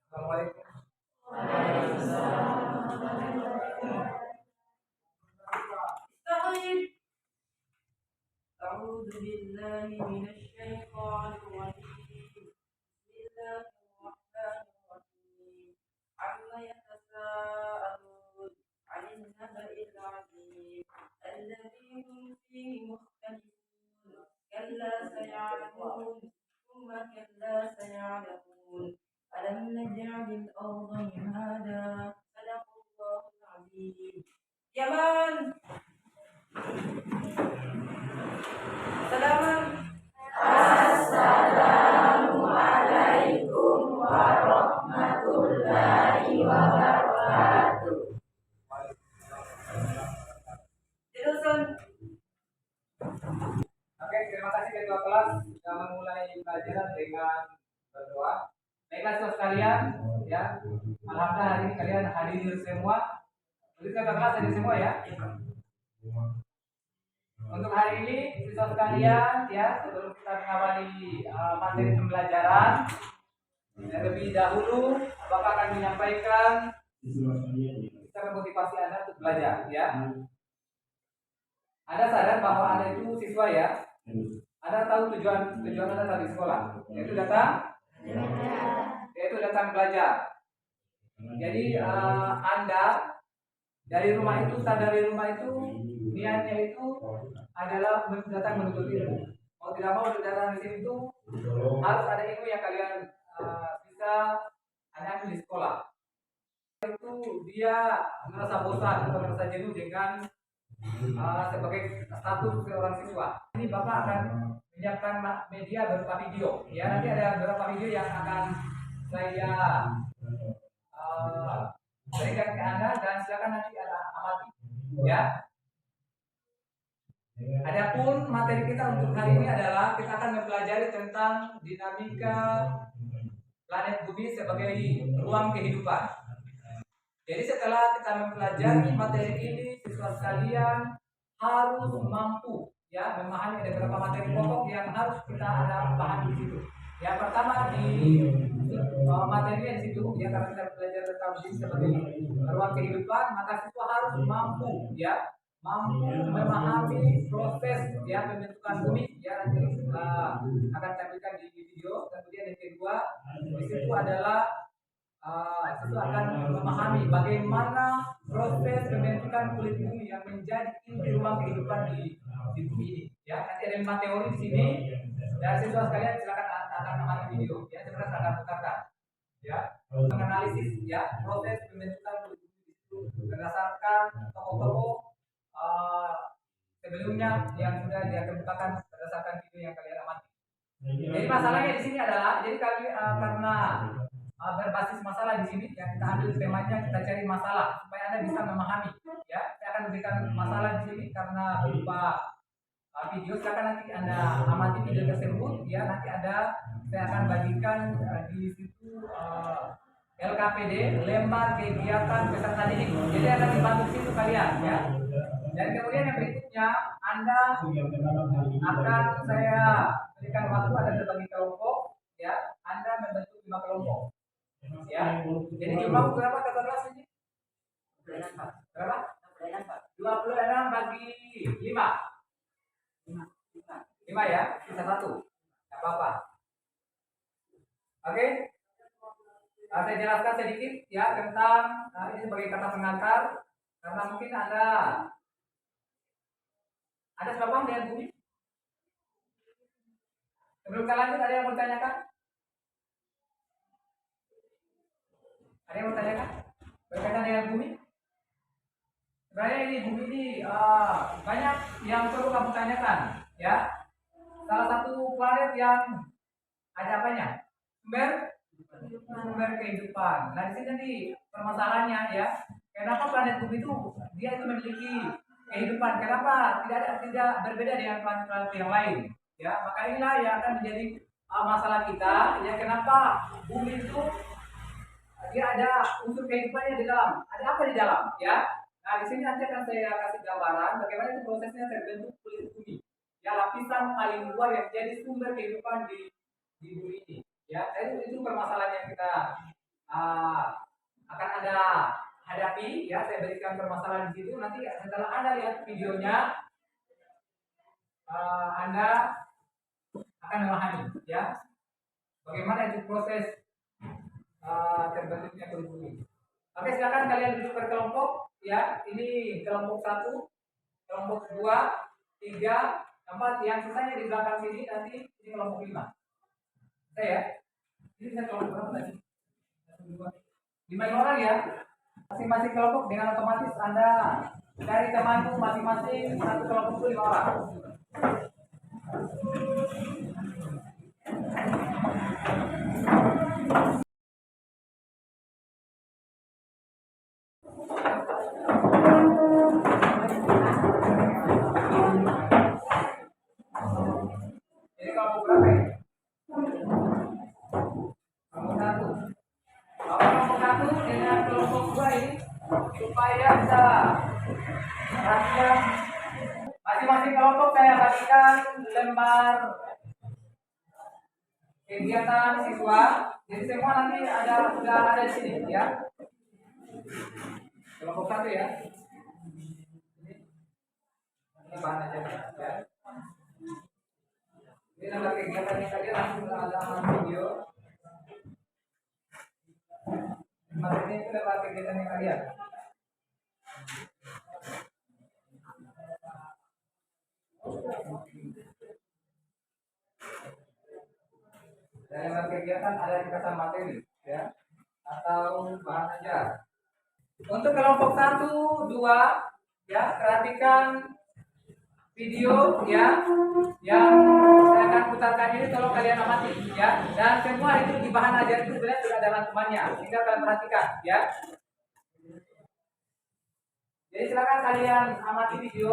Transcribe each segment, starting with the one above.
Assalamualaikum. أعوذ بالله من الشيطان الرجيم. بسم الله الرحمن الرحيم. عما يتساءلون عن النبأ العظيم الذي هم فيه مختلفون. كلا سيعلمون ثم كلا سيعلمون. ألم نجعل الأرض مهادا. صدق الله العظيم. Yaman. Assalamualaikum warahmatullahi wabarakatuh. Terusan. Oke, terima kasih ketua kelas sudah memulai pelajaran dengan berdoa. Baiklah saudara sekalian, ya. Alhamdulillah hari ini kalian hadir semua. Jadi ketua kelas hadir semua ya. Untuk hari ini siswa sekalian ya, sebelum kita mengawali materi pembelajaran, lebih dahulu Bapak akan menyampaikan cara motivasi Anda untuk belajar ya. Anda sadar bahwa Anda itu siswa ya. Anda tahu tujuan Anda saat di sekolah, yaitu datang belajar. Jadi Anda dari rumah itu niatnya itu adalah datang menuntut ilmu. Mau tidak mau datang di sini itu harus ada ilmu yang kalian bisa Anda ambil di sekolah. Itu dia merasa bosan atau merasa jenuh dengan sebagai status seorang siswa. Ini Bapak akan menyiapkan media berupa video. Ya, nanti ada beberapa video yang akan saya berikan ke Anda dan silakan nanti Anda amati. Ya. Adapun materi kita untuk hari ini adalah kita akan mempelajari tentang dinamika planet bumi sebagai ruang kehidupan. Jadi setelah kita mempelajari materi ini, siswa sekalian harus mampu ya memahami ada beberapa materi pokok yang harus kita ada pahami di situ. Yang pertama di materinya di situ ya, karena kita belajar tentang bumi sebagai ruang kehidupan, maka siswa harus mampu memahami proses ya pembentukan bumi ya, nanti akan tampilkan di video. Kemudian yang kedua di situ adalah siswa akan memahami bagaimana proses pembentukan kulit bumi yang menjadi inti ruang kehidupan di bumi ini ya. Nanti ada 5 teori di sini dan siswa sekalian silakan akan mengamati video ya, sebenarnya akan putarkan ya, menganalisis ya proses pembentukan kulit bumi itu berdasarkan tokoh-tokoh sebelumnya yang sudah dikemukakan berdasarkan video yang kalian amati. Jadi masalahnya di sini adalah, jadi karena berbasis masalah di sini yang kita ambil temanya, kita cari masalah supaya Anda bisa memahami ya. Saya akan berikan masalah di sini karena berupa video. Silakan nanti Anda amati video tersebut ya. Nanti saya akan bagikan di situ LKPD, lembar kegiatan peserta didik. Jadi akan dibantu situ kalian ya. Dan kemudian yang berikutnya Anda akan saya berikan waktu, ada terbagi kelompok ya. Anda membentuk 5 kelompok ya. Jadi jumlah berapa kata kelas ini? Berapa? 26 bagi 5 ya, bisa 1. Tidak apa-apa. Oke. Saya jelaskan sedikit ya tentang ini sebagai kata pengantar, karena mungkin ada sebab dengan bumi. Sebelum kita lanjut, ada yang mau tanyakan? Ada yang mau tanyakan berkaitan dengan bumi? Sebenarnya ini bumi ini banyak yang perlu kamu tanyakan ya. Salah satu planet yang ada apanya? Sumber kehidupan. Nah di sini nanti permasalahannya ya, kenapa planet bumi itu dia itu memiliki kehidupan? Kenapa tidak berbeda dengan planet-planet yang lain? Ya, maka inilah yang akan menjadi masalah kita ya, kenapa bumi itu dia ada unsur kehidupannya di dalam. Ada apa di dalam ya? Nah, di sini nanti akan saya kasih gambaran bagaimana itu prosesnya terbentuk kulit bumi. Ya, lapisan paling luar yang jadi sumber kehidupan di bumi ini. Ya, itu permasalahan yang kita Anda hadapi, ya saya berikan permasalahan di situ. Nanti setelah Anda lihat videonya, Anda akan memahami, ya, bagaimana itu proses terbentuknya kulit bumi. Oke, silakan kalian duduk berkelompok, ya. Ini kelompok 1, kelompok 2, 3, 4. Yang sisanya di belakang sini nanti ini kelompok 5. Saya, ini bisa kelompok berapa tadi? 5 orang ya. Masing-masing kelompok dengan otomatis Anda dari temanmu masing-masing satu kelompok itu 5 orang. Jadi kelompok berapa ya? Kelompok 1. Kelompok 1 dengan kelompok 2 ini supaya bisa perhatikan masing-masing kelompok. Saya bagikan lembar kegiatan siswa. Jadi semua nanti sudah ada di sini, ya. Kelompok 1 ya. Ini bahan aja, ya. Ini lembar kegiatannya tadi langsung ada video. Maksudnya itu lembar kegiatannya kalian. Dan lembar kegiatan ada di kesan materi, ya, atau bahan ajar. Untuk kelompok 1, 2, ya, perhatikan video, ya, yang saya akan putarkan ini. Tolong kalian amati, ya. Dan semua itu di bahan ajar itu sebenarnya sudah ada rangkumannya, tinggal kalian perhatikan, ya. Jadi silakan kalian amati video.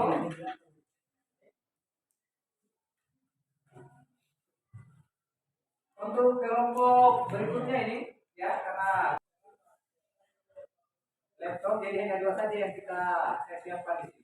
Untuk kelompok berikutnya ini, ya, karena laptop jadi hanya 2 saja yang saya siapkan di sini.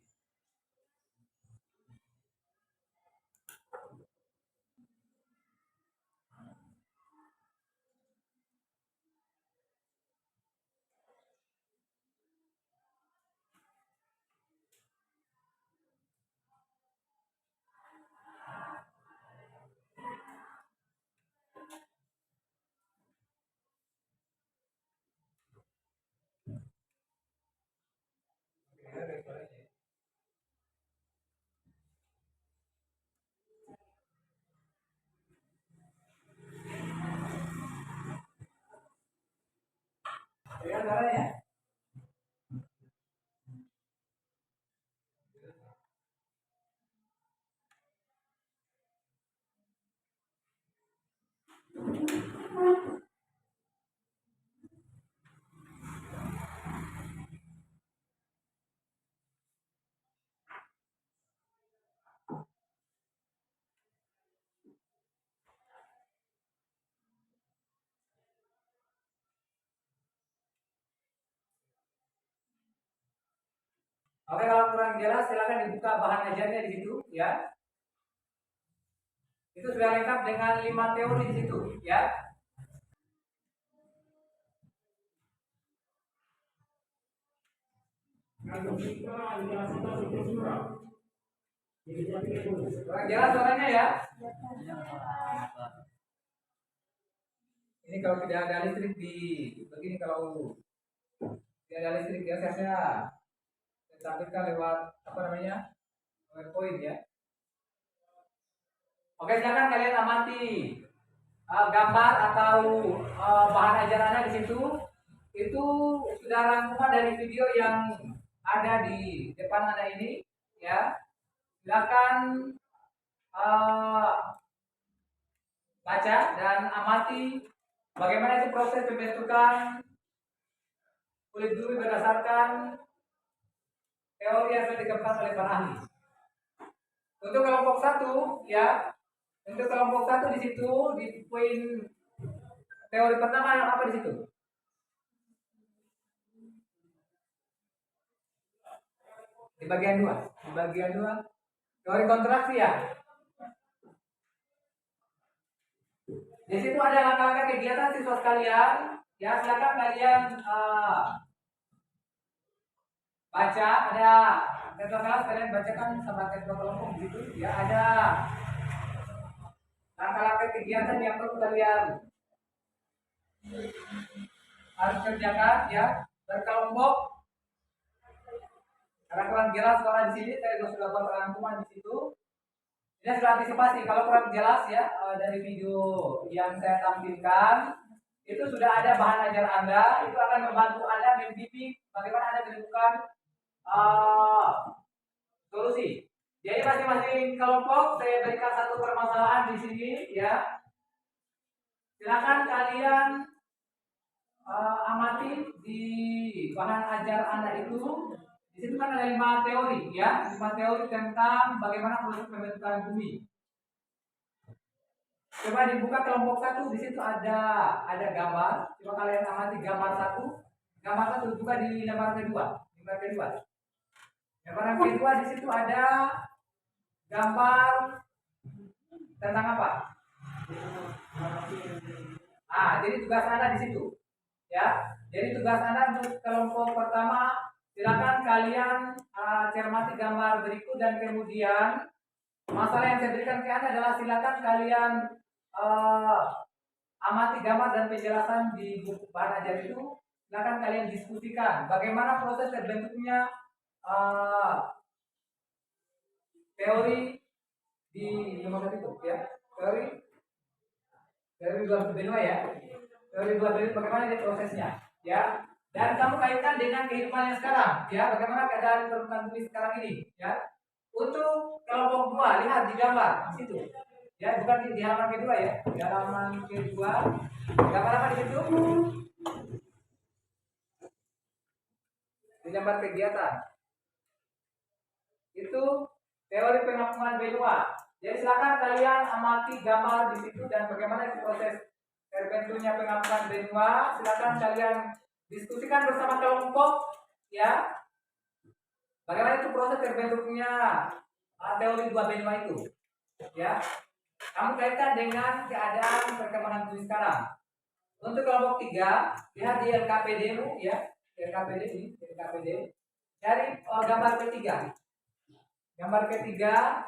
Ya, caranya. Oke, kalau kurang jelas silakan dibuka bahan ajarnya di situ, ya. Itu sudah lengkap dengan 5 teori di situ, ya. Kurang jelas suaranya, ya. Ini kalau tidak ada listrik begini, kalau tidak ada listrik ya saya tampilkan lewat PowerPoint, ya. Oke, silakan kalian amati gambar atau bahan ajarannya di situ. Itu sudah rangkuman dari video yang ada di depan Anda ini, ya. Silakan baca dan amati bagaimana itu proses pembentukan kulit bumi berdasarkan teori yang sudah dikembangkan oleh para ahli. Untuk kelompok 1, ya, untuk kelompok 1 di situ di poin teori pertama yang apa di situ? Di bagian 2. Di bagian 2 teori kontraksi, ya. Di situ ada langkah-langkah kegiatan siswa sekalian. Ya, silakan kalian baca, ada ketua kelas kalian bacakan sama ketua kelompok gitu ya, ada langkah-langkah kegiatan yang perlu kalian harus kerjakan ya berkelompok. Karena kurang jelas soal di sini, saya sudah buat rangkuman di situ. Ini sudah antisipasi kalau kurang jelas ya dari video yang saya tampilkan itu sudah ada bahan ajar Anda, itu akan membantu Anda membimbing bagaimana Anda menemukan solusi. Jadi masing-masing kelompok saya berikan satu permasalahan di sini ya. Silakan kalian amati di bahan ajar Anda itu. Di situ kan ada 5 teori ya, 5 teori tentang bagaimana proses pembentukan bumi. Coba dibuka kelompok 1, di situ ada gambar. Coba kalian amati gambar 1. Gambar 1 juga di lembar kedua. Gambar kedua di situ ada gambar tentang apa? Jadi tugas Anda di situ. Ya. Jadi tugas Anda untuk kelompok pertama, silakan kalian cermati gambar berikut dan kemudian masalah yang saya berikan ke Anda adalah silakan kalian amati gambar dan penjelasan di buku bahan ajar itu. Silakan kalian diskusikan bagaimana proses terbentuknya teori di nomor itu ya, teori dua benua ya, teori dua benua bagaimana ini prosesnya ya, dan kamu kaitkan dengan kehidupan yang sekarang ya, bagaimana keadaan permukaan bumi sekarang ini ya. Untuk kelompok 2 lihat di gambar di situ ya, bukan di halaman kedua ya, di halaman kedua gambar apa di situ, di gambar kegiatan itu teori pengampungan benua. Jadi silakan kalian amati gambar di situ dan bagaimana proses terbentuknya pengampungan benua. Silakan kalian diskusikan bersama kelompok ya. Bagaimana itu proses terbentuknya teori dua benua itu ya. Kamu kaitkan dengan keadaan perkembangan bumi sekarang. Untuk kelompok 3, lihat di LKPD-mu ya, LKPD ini, LKPD. Dari gambar ketiga. Gambar ketiga,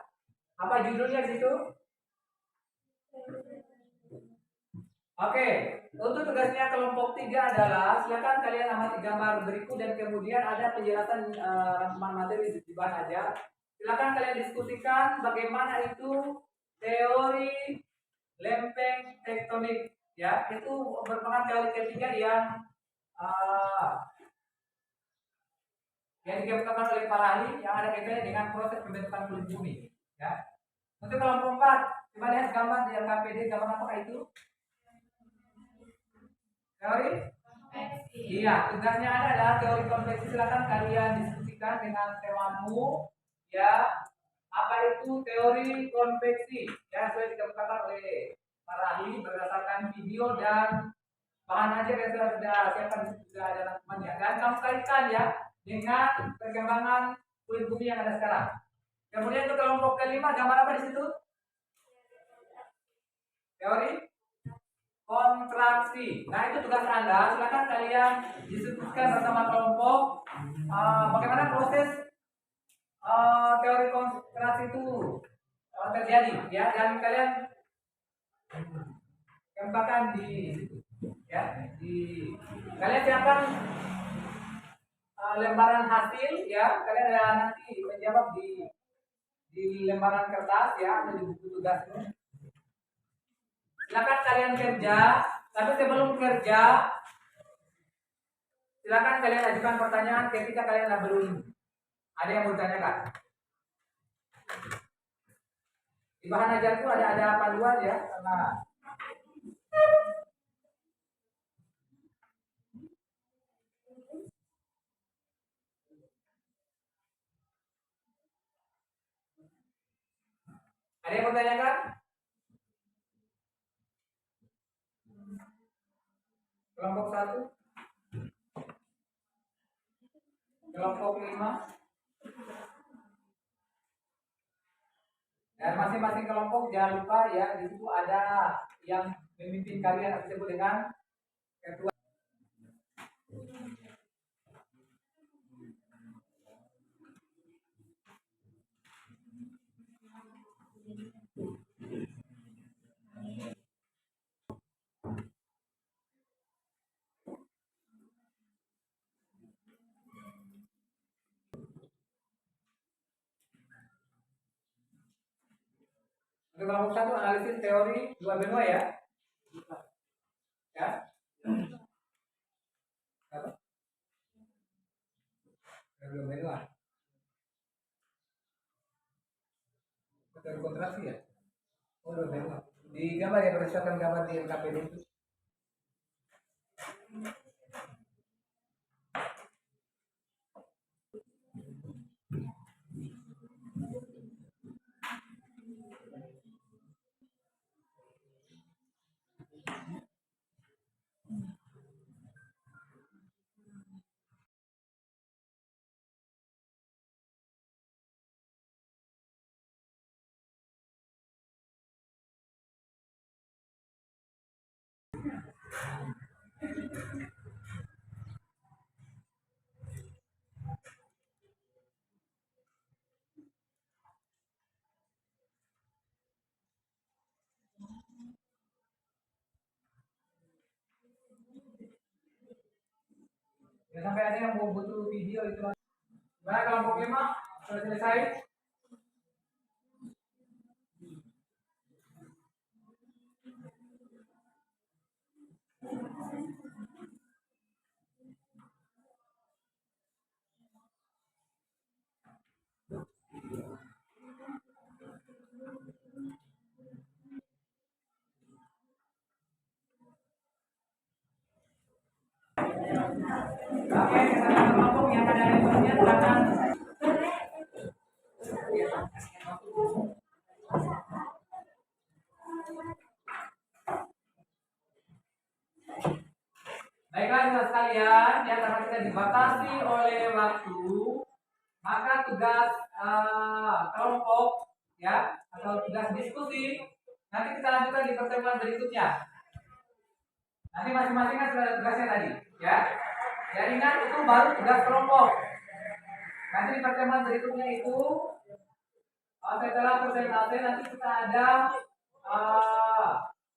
apa judulnya di situ? Oke, untuk tugasnya kelompok 3 adalah silakan kalian amati gambar berikut dan kemudian ada penjelasan rangkuman materi di bahan aja. Silakan kalian diskusikan bagaimana itu teori lempeng tektonik ya, itu merupakan teori ketiga yang dikemukakan oleh para ahli yang ada kaitannya dengan proses pembentukan kulit bumi ya. Untuk kelompok 4, coba lihat gambar di LKPD, gambar apakah itu? Teori? Iya, tugasnya adalah teori konveksi. Silakan kalian diskusikan dengan temamu ya. Apa itu teori konveksi? Ya, sudah dikemukakan oleh para ahli berdasarkan video dan bahan ajar yang sudah siapkan, sudah ada rangkumannya. Dan kamu kaitkan ya dengan perkembangan kulit bumi yang ada sekarang. Kemudian untuk kelompok kelima, gambar apa di situ? Teori kontraksi. Nah, itu tugas Anda. Silakan kalian diskusikan bersama kelompok bagaimana proses teori kontraksi itu terjadi ya, dan kalian kembangkan di situ ya. Kalian siapkan lembaran hasil ya, kalian ada nanti menjawab di lembaran kertas ya, atau di buku tugasmu. Silakan kalian kerja, tapi sebelum kerja silakan kalian ajukan pertanyaan ketika kalian belum ada yang mau ditanyakan. Di bahan ajarku ada panduan ya, karena ada yang mau tanyakan? Kelompok 1, kelompok 5, dan masing-masing kelompok jangan lupa ya, di situ ada yang memimpin kalian disebut dengan ketua. Untuk kelompok 1 analisis teori dua benua ya. Ya. Apa? Dua benua. Teori kontraksi ya. Oh, dua benua. Di gambar ya, berdasarkan gambar di LKPD itu. Ya, sampai ada yang mau butuh video itu. Baik, kelompok 5 sudah selesai. Oke, kesalahan kelompok yang ada di bagian belakang. Baiklah saudara sekalian, ya karena kita dibatasi oleh waktu, maka tugas kelompok ya atau tugas diskusi nanti kita lanjutkan di pertemuan berikutnya. Nanti masing-masing kan sudah ada tugasnya tadi, ya. Ya ingat itu baru tugas kelompok. Nanti di pertemuan berikutnya itu setelah presentasi nanti kita ada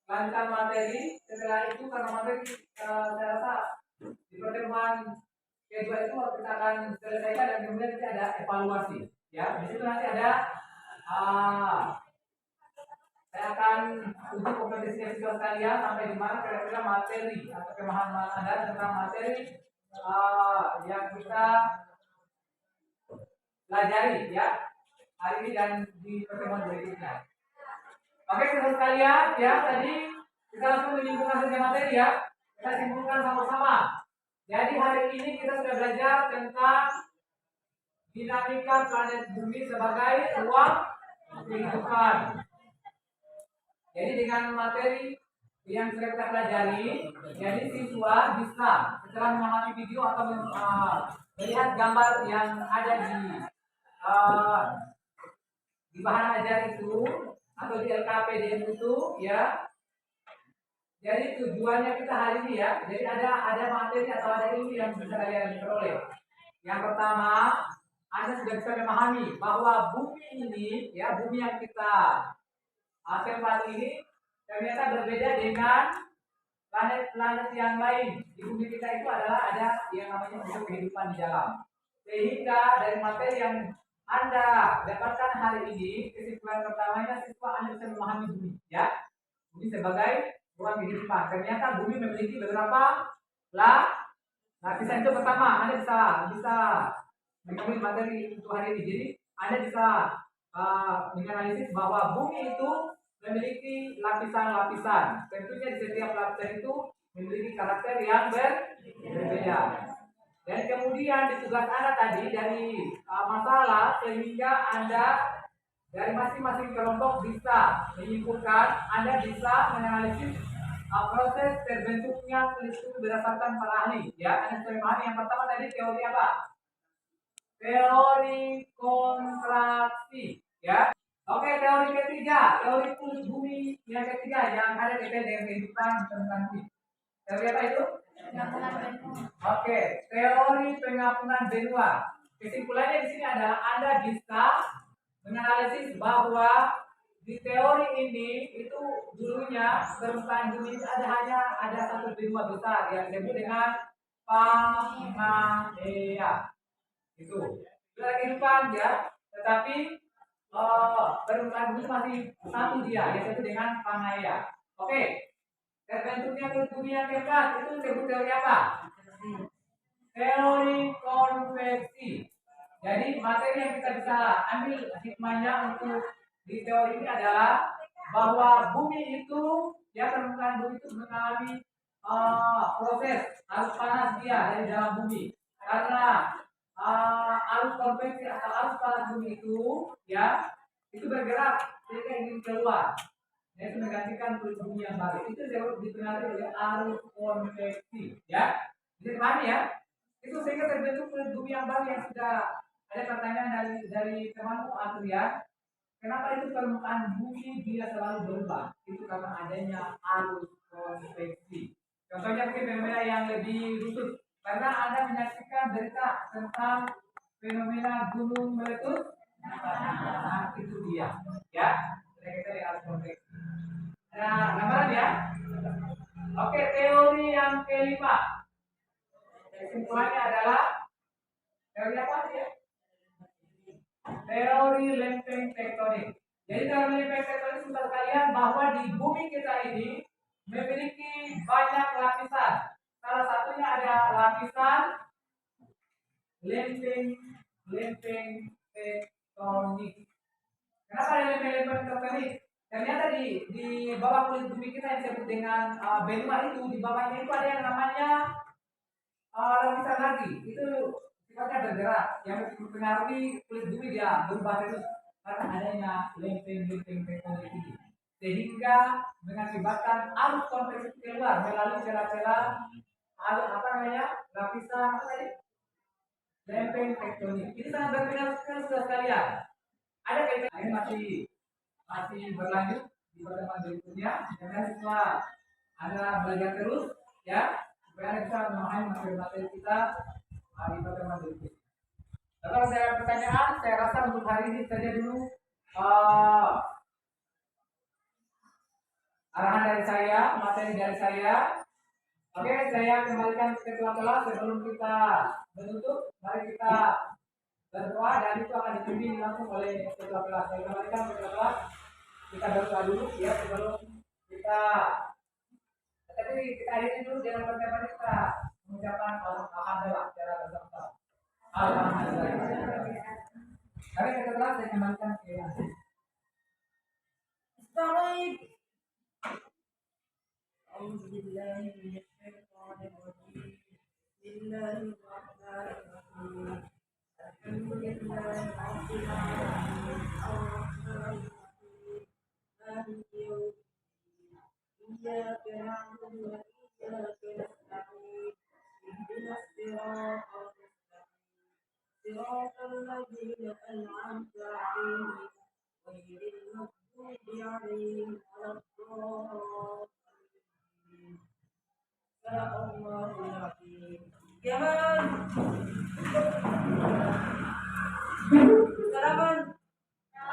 lanjutan materi. Setelah itu karena materi saya rasa di pertemuan kedua itu kita akan selesaikan dan kemudian nanti ada evaluasi. Ya, di situ nanti ada saya akan uji kompetensinya siswa sekalian sampai di mana kira-kira materi atau pemahaman Anda tentang materi yang kita pelajari ya hari ini dan di pertemuan berikutnya. Oke, siswa sekalian, ya tadi kita langsung menyimpulkan saja materi ya. Kita simpulkan sama-sama. Jadi hari ini kita sudah belajar tentang dinamika planet bumi sebagai ruang kehidupan. Jadi dengan materi yang sudah kita pelajari, jadi siswa bisa setelah mengamati video atau melihat gambar yang ada di bahan ajar itu atau di LKPDM itu, ya. Jadi tujuannya kita hari ini ya. Jadi ada materi atau ada ilmu yang bisa kalian peroleh. Yang pertama, Anda sudah bisa memahami bahwa bumi ini, ya bumi yang kita tempat ini ternyata berbeda dengan planet-planet yang lain. Di bumi kita itu adalah ada yang namanya unsur kehidupan di dalam. Sehingga dari materi yang Anda dapatkan hari ini, kesimpulan pertamanya siswa Anda bisa memahami bumi, ya. Bumi sebagai ruang kehidupan. Ternyata bumi memiliki beberapa lapisan. Itu pertama, Anda bisa mengambil materi untuk hari ini. Jadi Anda bisa menganalisis bahwa bumi itu memiliki lapisan-lapisan. Tentunya di setiap lapisan itu memiliki karakter yang berbeda. Dan kemudian di tugas Anda tadi dari masalah sehingga Anda dari masing-masing kelompok bisa menyimpulkan, Anda bisa menganalisis proses terbentuknya tulis berdasarkan para ahli. Ya, Anda sudah memahami yang pertama tadi teori apa? Teori kontraksi. Ya. Oke, teori ketiga, teori kulit bumi yang ketiga yang ada kaitan dengan kehidupan tentang bumi. Teori apa itu? Oke, teori pengampunan benua. Kesimpulannya di sini adalah Anda bisa menganalisis bahwa di teori ini itu dulunya permukaan bumi itu ada satu benua besar yang disebut dengan Pangaea. Itu kehidupan ya, tetapi permukaan bumi masih satu dia, yaitu dengan Pangea. Oke, terbentuknya kulit bumi yang keempat itu disebut teori apa? Teori konveksi. Jadi materi yang kita bisa ambil hikmahnya untuk di teori ini adalah bahwa bumi itu, ya permukaan bumi itu mengalami proses arus panas dia dari dalam bumi. Karena arus konveksi atau arus panas bumi itu bergerak sehingga ingin keluar, yaitu menggantikan kulit bumi yang baru. Itu dipengaruhi oleh arus konveksi, ya. Bisa dipahami ya? Itu sehingga terbentuk kulit bumi yang baru yang sudah ada pertanyaan dari temanmu Adrian. Kenapa itu permukaan bumi dia selalu berubah? Itu karena adanya arus konveksi. Contohnya mungkin fenomena yang lebih khusus. Karena Anda menyaksikan berita tentang fenomena gunung meletus, nah itu dia, ya. Kita arus konveksi. Nah, gambaran ya. Oke, teori yang kelima. Kesimpulannya adalah teori apa ya? Teori lempeng tektonik. Jadi teori lempeng tektonik sudah sekalian bahwa di bumi kita ini memiliki banyak lapisan. Salah satunya ada lapisan lempeng tektonik. Kenapa ada lempeng tektonik? Ternyata di bawah kulit bumi kita yang disebut dengan benua itu, di bawahnya itu ada yang namanya lapisan lagi. Itu sifatnya bergerak yang mempengaruhi kulit bumi dia berubah terus karena adanya lempeng tektonik ini, sehingga mengakibatkan arus konveksi keluar melalui celah-celah lapisan apa tadi, lempeng tektonik. Ini sangat berpengaruh sekali sudah sekalian. Ada kaitan ini masih berlanjut di pertemuan berikutnya. Jangan setelah Anda belajar terus, ya, supaya Anda bisa memahami materi-materi kita di pertemuan berikutnya. Kalau saya pertanyaan, saya rasa untuk hari ini saja dulu arahan dari saya, materi dari saya. Oke, saya kembalikan ke kelas sebelum kita menutup. Mari kita berdoa dan itu akan dipimpin langsung oleh ketua kelas. Saya kembalikan ke kelas. Kita berdoa dulu ya sebelum kita. Tapi kita akhiri dulu dengan pertemuan kita mengucapkan alhamdulillah secara bersama. Alhamdulillah. Kami ke kelas saya kembalikan ke kelas. صراط الذين أنعمت عليهم غير المغضوب عليهم ولا الضالين. صدق الله العظيم. كمان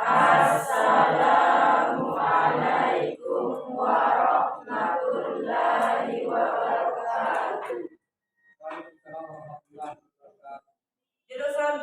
Assalamualaikum warahmatullahi wabarakatuh. Waalaikumsalam warahmatullahi wabarakatuh. Jurusan